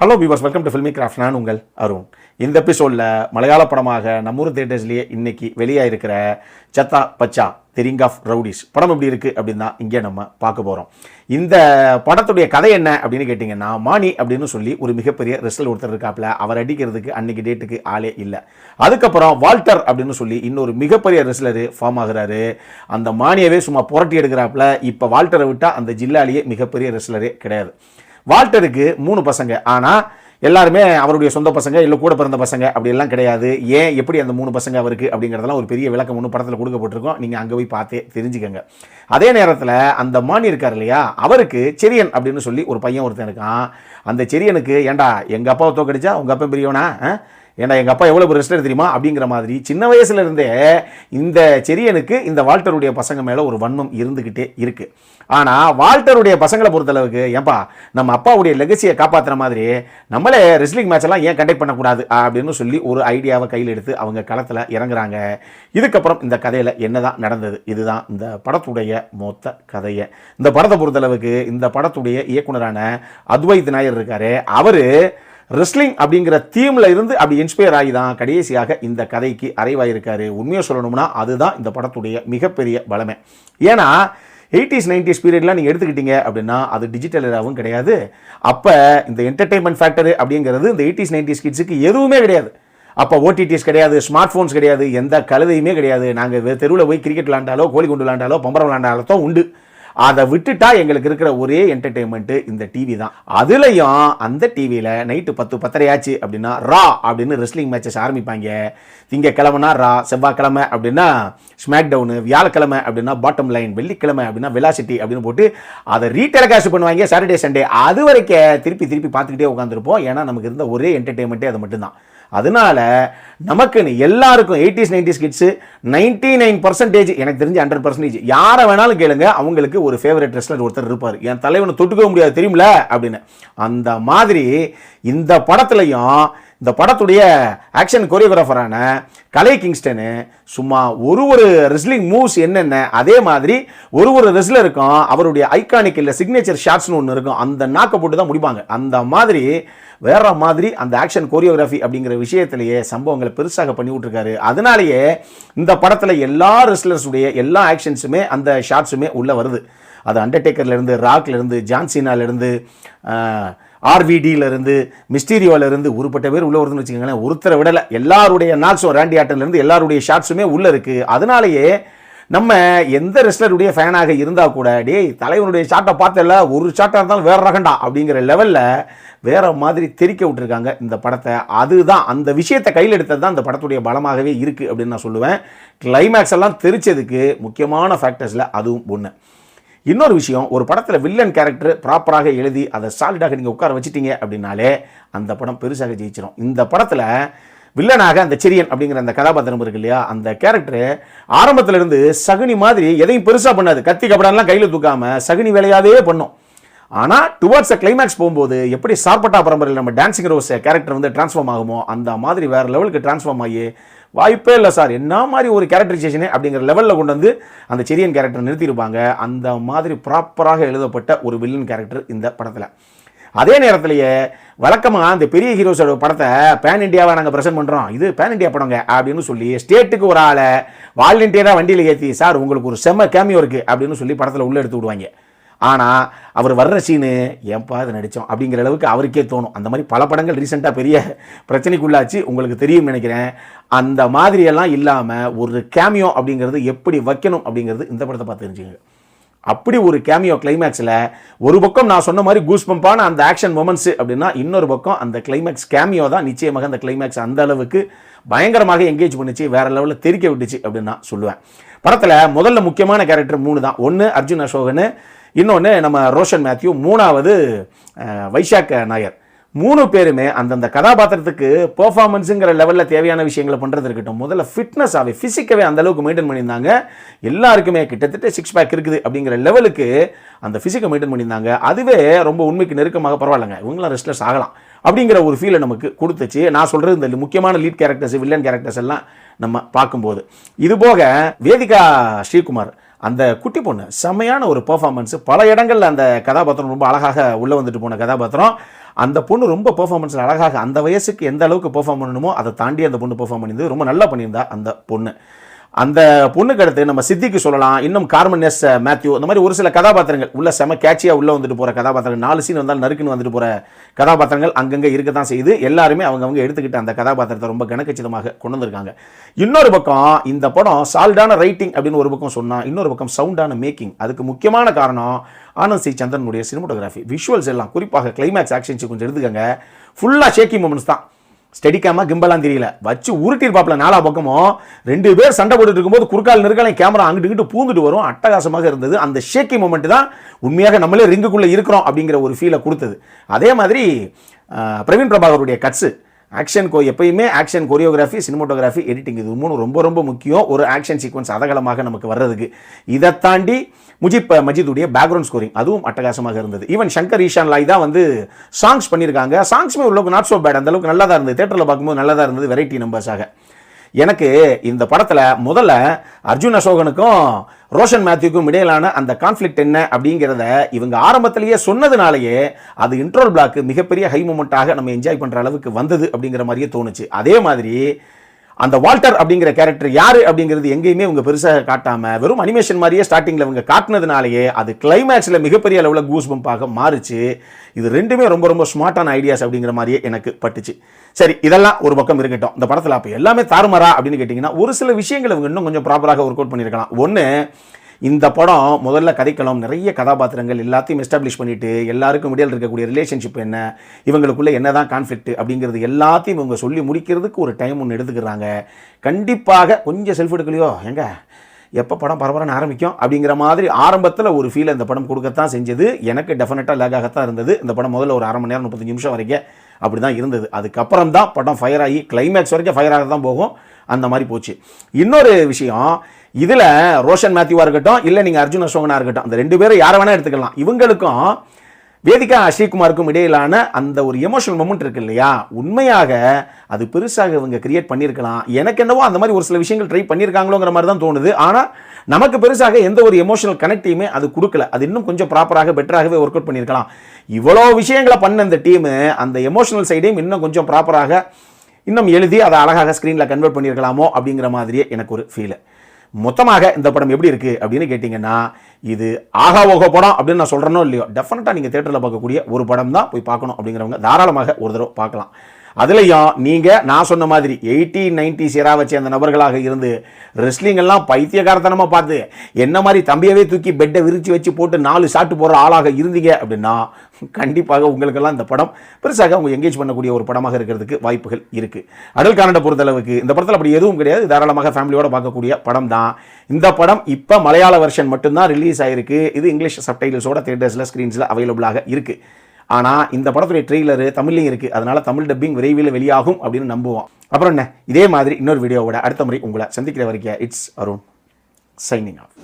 Hello viewers, welcome to filmi craft. நான் உங்கள் அருண். இந்த எபிசோடில் மலையாள படமாக நம்மூர் தியேட்டர்ஸ்லேயே இன்னைக்கு வெளியாகிருக்கிற சத்தா பச்சா தி ரிங் ஆஃப் ரவுடிஸ் படம் எப்படி இருக்குது அப்படின்னு தான் இங்கே நம்ம பார்க்க போகிறோம். இந்த படத்துடைய கதை என்ன அப்படின்னு கேட்டிங்கன்னா, மானி அப்படின்னு சொல்லி ஒரு மிகப்பெரிய ரெஸ்லர் ஒருத்தர் இருக்காப்புல. அவர் அடிக்கிறதுக்கு அன்னைக்கு டேட்டுக்கு ஆளே இல்லை. அதுக்கப்புறம் வால்டர் அப்படின்னு சொல்லி இன்னொரு மிகப்பெரிய ரெஸ்லரு ஃபார்ம் ஆகுறாரு. அந்த மானியவே சும்மா புரட்டி எடுக்கிறாப்புல. இப்போ வால்டரை விட்டால் அந்த ஜில்லாலேயே மிகப்பெரிய ரெஸ்லரே கிடையாது. வால்டருக்கு 3 பசங்க. ஆனால் எல்லாருமே அவருடைய சொந்த பசங்க, இல்லை கூட பிறந்த பசங்க அப்படியெல்லாம் கிடையாது. ஏன் எப்படி அந்த 3 பசங்க அவருக்கு அப்படிங்கிறதெல்லாம் ஒரு பெரிய விளக்கம் ஒன்று படத்தில் கொடுக்கப்பட்டிருக்கோம். நீங்கள் அங்கே போய் பார்த்தே தெரிஞ்சுக்கங்க. அதே நேரத்தில் அந்த மானி இருக்கார் இல்லையா, அவருக்கு செரியன் அப்படின்னு சொல்லி ஒரு பையன் ஒருத்தன் இருக்கான். அந்த செரியனுக்கு, ஏண்டா எங்கள் அப்பாவை தோக்கடிச்சா உங்கள் அப்பா பெரியவனா, ஏன்னா எங்கள் அப்பா எவ்வளோ ரெஸ்லர் தெரியுமா அப்படிங்கிற மாதிரி சின்ன வயசுல இருந்தே இந்த செரியனுக்கு இந்த வால்டருடைய பசங்க மேலே ஒரு வன்மம் இருந்துக்கிட்டே இருக்கு. ஆனால் வால்டருடைய பசங்களை பொறுத்தளவுக்கு, ஏன்பா நம்ம அப்பாவுடைய லெகசியை காப்பாற்றுற மாதிரி நம்மளே ரெஸ்லிங் மேட்ச் எல்லாம் ஏன் கண்டக்ட் பண்ணக்கூடாது அப்படின்னு சொல்லி ஒரு ஐடியாவை கையில் எடுத்து அவங்க களத்தில் இறங்குறாங்க. இதுக்கப்புறம் இந்த கதையில் என்னதான் நடந்தது, இதுதான் இந்த படத்துடைய மொத்த கதையை. இந்த படத்தை பொறுத்தளவுக்கு இந்த படத்துடைய இயக்குனரான அத்வைத் நாயர் இருக்காரு. அவர் ரெஸ்லிங் அப்படிங்கிற தீம்ல இருந்து அப்படி இன்ஸ்பயர் ஆகி தான் கடைசியாக இந்த கதைக்கு அறைவாயிருக்காரு. உண்மையாக சொல்லணும்னா அதுதான் இந்த படத்துடைய மிகப்பெரிய பலமே. ஏன்னா 80s 90s பீரியட்லாம் நீங்கள் எடுத்துக்கிட்டீங்க அப்படின்னா அது டிஜிட்டல் எராவும் கிடையாது. அப்போ இந்த என்டர்டெயின்மெண்ட் ஃபேக்டர் அப்படிங்கிறது இந்த 80s 90s கிட்ஸுக்கு எதுவுமே கிடையாது. அப்போ ஓடிடிஸ் கிடையாது, ஸ்மார்ட் ஃபோன்ஸ் கிடையாது, எந்த கழுதையுமே கிடையாது. நாங்கள் தெருவில் போய் கிரிக்கெட் விளாண்டாலோ, கோழி குண்டு விளாண்டாலோ, பம்பரம் விளாண்டாலோ தான் உண்டு. அதை விட்டுட்டா எங்களுக்கு இருக்கிற ஒரே என்டர்டெயின்மெண்ட் இந்த டிவி தான். அதுலயும் அந்த டிவியில் நைட்டு 10-10:30 ஆச்சு அப்படின்னா ரா அப்படின்னு ரெஸ்லிங் மேட்சஸ் ஆரம்பிப்பாங்க. திங்கக்கிழமைனா ரா, செவ்வாய்க்கிழமை அப்படின்னா ஸ்மாக் டவுனு, வியாழக்கிழமை அப்படின்னா பாட்டம் லைன், வெள்ளிக்கிழமை அப்படின்னா வெலாசிட்டி அப்படின்னு போட்டு அதை ரீடெலிகாஸ்ட் பண்ணுவாங்க சாட்டர்டே சண்டே. அது வரைக்கும் திருப்பி பார்த்துக்கிட்டே உட்காந்துருப்போம். ஏன்னா நமக்கு இருந்த ஒரே என்டர்டெயின்மெண்ட்டே அது மட்டும்தான். அதனால நமக்குன்னு எல்லாருக்கும் 80s 90s கிட்ஸு 99% எனக்கு தெரிஞ்சு 100% யாரை வேணாலும் கேளுங்க, அவங்களுக்கு ஒரு ஃபேவரட் ரெஸ்லர் ஒருத்தர் இருப்பார். என் தலைவனை தொட்டுக்க முடியாது தெரியுமில அப்படின்னு. அந்த மாதிரி இந்த படத்துலையும் இந்த படத்துடைய ஆக்ஷன் கோரியோகிராஃபரான கலை கிங்ஸ்டனு சும்மா ஒரு ரெஸ்லிங் மூவ்ஸ் என்னென்ன, அதே மாதிரி ஒரு ரெஸ்லருக்கும் அவருடைய ஐகானிக் இல்லை சிக்னேச்சர் ஷாட்ஸ்னு ஒன்று இருக்கும். அந்த நாக்கை போட்டு தான் முடிப்பாங்க. அந்த மாதிரி வேற மாதிரி அந்த ஆக்ஷன் கோரியோகிராஃபி அப்படிங்கிற விஷயத்திலேயே சம்பவங்களை பெருசாக பண்ணி விட்டுருக்காரு. அதனாலேயே இந்த படத்தில் எல்லா ரெஸ்லர்ஸுடைய எல்லா ஆக்ஷன்ஸுமே அந்த ஷாட்ஸுமே உள்ளே வருது. அது அண்டர்டேக்கர்லேருந்து, ராக்லேருந்து, ஜான்சினாலேருந்து, ஆர்விடியிலேருந்து, மிஸ்டீரியோவிலேருந்து உருப்பட்ட பேர் உள்ளே வருதுன்னு வச்சுக்கோங்களேன். ஒருத்தரை விடலை. எல்லாருடைய நாக்ஸும், ரேண்டி ஆட்டன்லேருந்து எல்லாருடைய ஷாட்ஸுமே உள்ளே இருக்குது. அதனாலேயே நம்ம எந்த ரெஸ்லருடைய ஃபேனாக இருந்தால் கூட, டேய் தலைவனுடைய ஷாட்டை பார்த்தல, ஒரு ஷாட்டாக இருந்தாலும் வேற ரகண்டா அப்படிங்கிற லெவலில் வேற மாதிரி தெரிக்க விட்டுருக்காங்க இந்த படத்தை. அதுதான் அந்த விஷயத்தை கையில் எடுத்தது தான் இந்த படத்துடைய பலமாகவே இருக்குது அப்படின்னு நான் சொல்லுவேன். கிளைமேக்ஸ் எல்லாம் தெரிச்சதுக்கு முக்கியமான ஃபேக்டர்ஸில் அதுவும் ஒன்று. இன்னொரு விஷயம், ஒரு படத்தில் வில்லன் கேரக்டர் ப்ராப்பராக எழுதி அதை சாலிடாக நீங்கள் உட்கார வச்சிட்டீங்க அப்படின்னாலே அந்த படம் பெருசாக ஜெயிச்சிடும். இந்த படத்தில் வில்லனாக அந்த செரியன் அப்படிங்கிற அந்த கதாபாத்திரம் இருக்கு இல்லையா, அந்த கேரக்டர் ஆரம்பத்திலிருந்து சகுனி மாதிரி எதையும் பெருசாக பண்ணாது. கத்தி கபடான்லாம் கையில் தூக்காமல் சகுனி வேலையாகவே பண்ணும். ஆனால் டுவர்ட்ஸ் கிளைமேக்ஸ் போகும்போது எப்படி சார்பட்டா பரம்பரையில் நம்ம டான்சிங் ரோஸ் கேரக்டர் வந்து டிரான்ஸ்ஃபார்ம் ஆகுமோ அந்த மாதிரி வேறு லெவலுக்கு டிரான்ஸ்ஃபார்ம் ஆகி, வாய்ப்பே இல்லை சார் என்ன மாதிரி ஒரு கேரக்டரைசேஷனே அப்படிங்கிற லெவலில் கொண்டு வந்து அந்த செரியன் கேரக்டர் நிறுத்தியிருப்பாங்க. அந்த மாதிரி ப்ராப்பராக எழுதப்பட்ட ஒரு வில்லன் கேரக்டர் இந்த படத்தில். அதே நேரத்திலேயே வழக்கமாக அந்த பெரிய ஹீரோஸோட படத்தை பேன் இண்டியாவை நாங்கள் ப்ரெசென்ட் பண்ணுறோம், இது பேன் இண்டியா படங்க அப்படின்னு சொல்லி ஸ்டேட்டுக்கு ஒரு ஆளை வாலண்டியராக வண்டியில் ஏற்றி, சார் உங்களுக்கு ஒரு செம்ம கேமியோ இருக்குது அப்படின்னு சொல்லி படத்தில் உள்ளே எடுத்து விடுவாங்க. ஆனால் அவர் வர்ற சீனு ஏன்பா அதை நடித்தோம் அப்படிங்கிற அளவுக்கு அவருக்கே தோணும். அந்த மாதிரி பல படங்கள் ரீசெண்டாக பெரிய பிரச்சனைக்குள்ளாச்சு, உங்களுக்கு தெரியும் நினைக்கிறேன். அந்த மாதிரியெல்லாம் இல்லாமல் ஒரு கேமியோ அப்படிங்கிறது எப்படி வைக்கணும் அப்படிங்கிறது இந்த படத்தை பார்த்து தெரிஞ்சுங்க. அப்படி ஒரு கேமியோ கிளைமேக்ஸில் ஒரு பக்கம் நான் சொன்ன மாதிரி கூஸ் பம்பான அந்த ஆக்ஷன் மொமெண்ட்ஸு அப்படின்னா, இன்னொரு பக்கம் அந்த கிளைமேக்ஸ் கேமியோ தான் நிச்சயமாக அந்த கிளைமேக்ஸ் அந்த அளவுக்கு பயங்கரமாக என்கேஜ் பண்ணிச்சு, வேறு லெவலில் தெரிக்க விட்டுச்சு அப்படின்னு நான் சொல்லுவேன். படத்தில் முதல்ல முக்கியமான கேரக்டர் 3 தான். ஒன்று அர்ஜுன் அசோகன், இன்னொன்று நம்ம ரோஷன் மேத்யூ, 3வது வைஷாக் நாயர். 3 பேருமே அந்தந்த கதாபாத்திரத்துக்கு பெர்ஃபார்மன்ஸுங்கிற லெவலில் தேவையான விஷயங்களை பண்ணுறது இருக்கட்டும், முதல்ல ஃபிட்னஸாகவே ஃபிசிக்காகவே அந்தளவுக்கு மெயின்டைன் பண்ணியிருந்தாங்க. எல்லாருக்குமே கிட்டத்தட்ட 6 பேக் இருக்குது அப்படிங்கிற லெவலுக்கு அந்த ஃபிசிக்கை மெயின்டைன் பண்ணியிருந்தாங்க. அதுவே ரொம்ப உண்மைக்கு நெருக்கமாக, பரவாயில்லைங்க இவங்களாம் ரெஸ்ட்லெஸ் ஆகலாம் அப்படிங்கிற ஒரு ஃபீலை நமக்கு கொடுத்துச்சு. நான் சொல்கிறது இந்த முக்கியமான லீட் கேரக்டர்ஸ், வில்லன் கேரக்டர்ஸ் எல்லாம் நம்ம பார்க்கும்போது. இது போக வேதிகா ஸ்ரீகுமார் அந்த குட்டி பொண்ணு செம்மையான ஒரு பெர்ஃபார்மன்ஸ். பல இடங்களில் அந்த கதாபாத்திரம் ரொம்ப அழகாக உள்ளே வந்துட்டு போன கதாபாத்திரம். அந்த பொண்ணு ரொம்ப பெர்ஃபார்மன்ஸில் அழகாக அந்த வயசுக்கு எந்த அளவுக்கு பெர்ஃபார்ம் பண்ணணுமோ அதை தாண்டி அந்த பொண்ணு பெர்ஃபார்ம் பண்ணியிருந்தது. ரொம்ப நல்லா பண்ணியிருந்தா அந்த பொண்ணு. அந்த பொண்ணுக்கு அடுத்து நம்ம சித்திக்கு சொல்லலாம், இன்னும் கார்மன் எஸ் மேத்யூ, இந்த மாதிரி ஒரு சில கதாபாத்திரங்கள் உள்ள செம கேட்சியாக உள்ளே வந்துட்டு போகிற கதாபாத்திரங்கள், 4 சீன் வந்தாலும் நறுக்குன்னு வந்துட்டு போகிற கதாபாத்திரங்கள் அங்கங்கே இருக்க தான் செய்யுது. எல்லாருமே அவங்க எடுத்துக்கிட்ட அந்த கதாபாத்திரத்தை ரொம்ப கனக்கச்சிதமாக கொண்டு வந்திருக்காங்க. இன்னொரு பக்கம் இந்த படம் சால்டான ரைட்டிங் அப்படின்னு ஒரு பக்கம் சொன்னால், இன்னொரு பக்கம் சவுண்டான மேக்கிங். அதுக்கு முக்கியமான காரணம் ஆனந்த் சி சந்திரனுடைய சினிமோட்டோகிராஃபி, விஷுவல்ஸ் எல்லாம். குறிப்பாக கிளைமேக்ஸ் ஆக்ஷன் சீக்வென்ஸ் எடுத்துக்கங்க, ஃபுல்லாக ஷேக்கிங் மூமெண்ட்ஸ் தான். ஸ்டெடிக்காம கிம்பலாம் தெரியல, வச்சு உருட்டிருப்பாப்ல 4 பக்கமும். 2 பேர் சண்டை போட்டுட்டு இருக்கும்போது குறுக்கால் நெருக்காலையும் கேமரா அங்கிட்டு பூந்துட்டு வரும். அட்டகாசமாக இருந்தது. அந்த ஷேக்கி மூமெண்ட் தான் உண்மையாக நம்மளே ரிங்குக்குள்ளே இருக்கிறோம் அப்படிங்கிற ஒரு ஃபீலை கொடுத்தது. அதே மாதிரி பிரவீன் பிரபாகருடைய கட்ஸு, எப்பயுமே ஆக்ஷன் கொரியோகிராஃபி, சினிமோட்டோகிராஃபி, எடிட்டிங், இது 3 ரொம்ப ரொம்ப முக்கியம் ஒரு ஆக்ஷன் சீக்வன்ஸ் அதகலமாக நமக்கு வர்றதுக்கு. இதை தாண்டி முஜிப் மஜிதுடைய பேக்ரவுண்ட் ஸ்கோரிங் அதுவும் அட்டகாசமாக இருந்தது. ஈவன் சங்கர் ஈஷான் லாய் தான் வந்து சாங்ஸ் பண்ணியிருக்காங்க. சாங்ஸுமே உள்ளவுக்கு நாட் ஸோ பேட், அந்த அளவுக்கு நல்லா தான் இருந்தது. தேட்டரில் பார்க்கும்போது நல்லா தான் இருந்தது, வெரைட்டி நம்பர்ஸாக. எனக்கு இந்த படத்தில் முதல்ல அர்ஜுன் அசோகனுக்கும் ரோஷன் மேத்யூக்கும் இடையிலான அந்த கான்ஃப்ளிக்ட் என்ன அப்படிங்கிறத இவங்க ஆரம்பத்திலேயே சொன்னதுனாலேயே அது இன்ட்ரோல் பிளாக் மிகப்பெரிய ஹை மூமெண்ட்டாக நம்ம என்ஜாய் பண்ணுற அளவுக்கு வந்தது அப்படிங்கிற மாதிரியே தோணுச்சு. அதே மாதிரி அந்த வால்டர் அப்படிங்கிற கேரக்டர் யாரு அப்படிங்கிறது எங்கேயுமே இவங்க பெருசாக காட்டாம வெறும் அனிமேஷன் மாதிரியே ஸ்டார்டிங்கில் இவங்க காட்டினதுனாலேயே அது கிளைமேக்ஸில் மிகப்பெரிய அளவில் கூஸ் பம்பாக மாறுச்சு. இது ரெண்டுமே ரொம்ப ரொம்ப ஸ்மார்ட்டான ஐடியாஸ் அப்படிங்கிற மாதிரியே எனக்கு பட்டுச்சு. சரி, இதெல்லாம் ஒரு பக்கம் இருக்கட்டும். இந்த படத்தில் அப்போ எல்லாமே தாறுமாறா அப்படின்னு கேட்டிங்கன்னா, ஒரு சில விஷயங்கள் இவங்க இன்னும் கொஞ்சம் ப்ராப்பராக ஒர்க் அவுட் பண்ணியிருக்கலாம். ஒன்று, இந்த படம் முதல்ல கதைக்களம், நிறைய கதாபாத்திரங்கள் எல்லாத்தையும் எஸ்டாப்ளிஷ் பண்ணிட்டு எல்லாருக்கும் இடையில் இருக்கக்கூடிய ரிலேஷன்ஷிப் என்ன, இவங்களுக்குள்ள என்னதான் கான்ஃப்ளிக்ட் அப்படிங்கிறது எல்லாத்தையும் இவங்க சொல்லி முடிக்கிறதுக்கு ஒரு டைம் ஒன்று எடுத்துக்கிறாங்க. கண்டிப்பாக கொஞ்சம் செல்ஃப் எடுக்கலையோ, எங்க எப்போ படம் பரபரன்னு ஆரம்பிக்கும் அப்படிங்கிற மாதிரி ஆரம்பத்தில் ஒரு ஃபீலை இந்த படம் கொடுக்கத்தான் செஞ்சது. எனக்கு டெஃபினட்டாக லேகாகத்தான் இருந்தது. இந்த படம் முதல்ல ஒரு 1/2 மணி நேரம் 35 நிமிஷம் வரைக்கும் அப்படி தான் இருந்தது. அதுக்கப்புறம் தான் படம் ஃபயர் ஆகி கிளைமேக்ஸ் வரைக்கும் ஃபயராக தான் போகும். அந்த மாதிரி போச்சு. இன்னொரு விஷயம், இதில் ரோஷன் மேத்யூவாக இருக்கட்டும், இல்லை நீங்கள் அர்ஜுன் அசோகனாக இருக்கட்டும், அந்த 2 பேரும் யாரை வேணால் எடுத்துக்கலாம். இவங்களுக்கும் வேதிகா ஸ்ரீகுமாருக்கும் இடையிலான அந்த ஒரு எமோஷனல் மொமெண்ட் இருக்கு இல்லையா, உண்மையாக அது பெருசாக இவங்க கிரியேட் பண்ணியிருக்கலாம். எனக்கு என்னவோ அந்த மாதிரி ஒரு சில விஷயங்கள் ட்ரை பண்ணியிருக்காங்களோங்கிற மாதிரி தான் தோணுது. ஆனால் நமக்கு பெருசாக எந்த ஒரு எமோஷனல் கனெக்டையுமே அது கொடுக்கல. அது இன்னும் கொஞ்சம் ப்ராப்பராக பெட்டராகவே ஒர்க் அவுட் பண்ணியிருக்கலாம். இவ்வளோ விஷயங்களை பண்ண இந்த டீமு அந்த எமோஷனல் சைடையும் இன்னும் கொஞ்சம் ப்ராப்பராக இன்னும் எழுதி அதை அழகாக ஸ்க்ரீனில் கன்வெர்ட் பண்ணியிருக்கலாமோ அப்படிங்கிற மாதிரியே எனக்கு ஒரு ஃபீல். மொத்தமாக இந்த படம் எப்படி இருக்குது அப்படின்னு கேட்டிங்கன்னா, இது ஆகா ஓகோ படம் அப்படின்னு நான் சொல்கிறேனோ இல்லையோ, டெஃபினட்டாக நீங்கள் தேட்டரில் பார்க்கக்கூடிய ஒரு படம் தான். போய் பார்க்கணும் அப்படிங்கிறவங்க தாராளமாக ஒரு தடவை பார்க்கலாம். அதுலேயும் நீங்கள் நான் சொன்ன மாதிரி 80-90s எரா வச்சு அந்த நபர்களாக இருந்து ரெஸ்லிங் எல்லாம் பைத்தியகாரத்தனமாக பார்த்து என்ன மாதிரி தம்பியவே தூக்கி பெட்டை விரிச்சு வச்சு போட்டு 4 ஷாட்டு போடுற ஆளாக இருந்தீங்க அப்படின்னா கண்டிப்பாக உங்களுக்கெல்லாம் இந்த படம் பெருசாக அவங்க எங்கேஜ் பண்ணக்கூடிய ஒரு படமாக இருக்கிறதுக்கு வாய்ப்புகள் இருக்குது. அடல் கானடை பொறுத்தளவுக்கு இந்த படத்தில் அப்படி எதுவும் கிடையாது. தாராளமாக ஃபேமிலியோட பார்க்கக்கூடிய படம் தான். இந்த படம் இப்போ மலையாள வெர்ஷன் மட்டும்தான் ரிலீஸ் ஆகிருக்கு. இது இங்கிலீஷ் சப்டைட்டில்ஸோட தியேட்டர்ஸில் ஸ்க்ரீன்ஸில் அவைலபிளாக இருக்குது. ஆனால் இந்த படத்துடைய ட்ரெய்லரு தமிழ்லையும் இருக்குது. அதனால் தமிழ் டப்பிங் விரைவில் வெளியாகும் அப்படின்னு நம்புவோம். அப்புறம் என்ன, இதே மாதிரி இன்னொரு வீடியோவோட அடுத்த முறை உங்களை சந்திக்கிற வரைக்கும் இட்ஸ் அருண் சைனிங் ஆஃப்.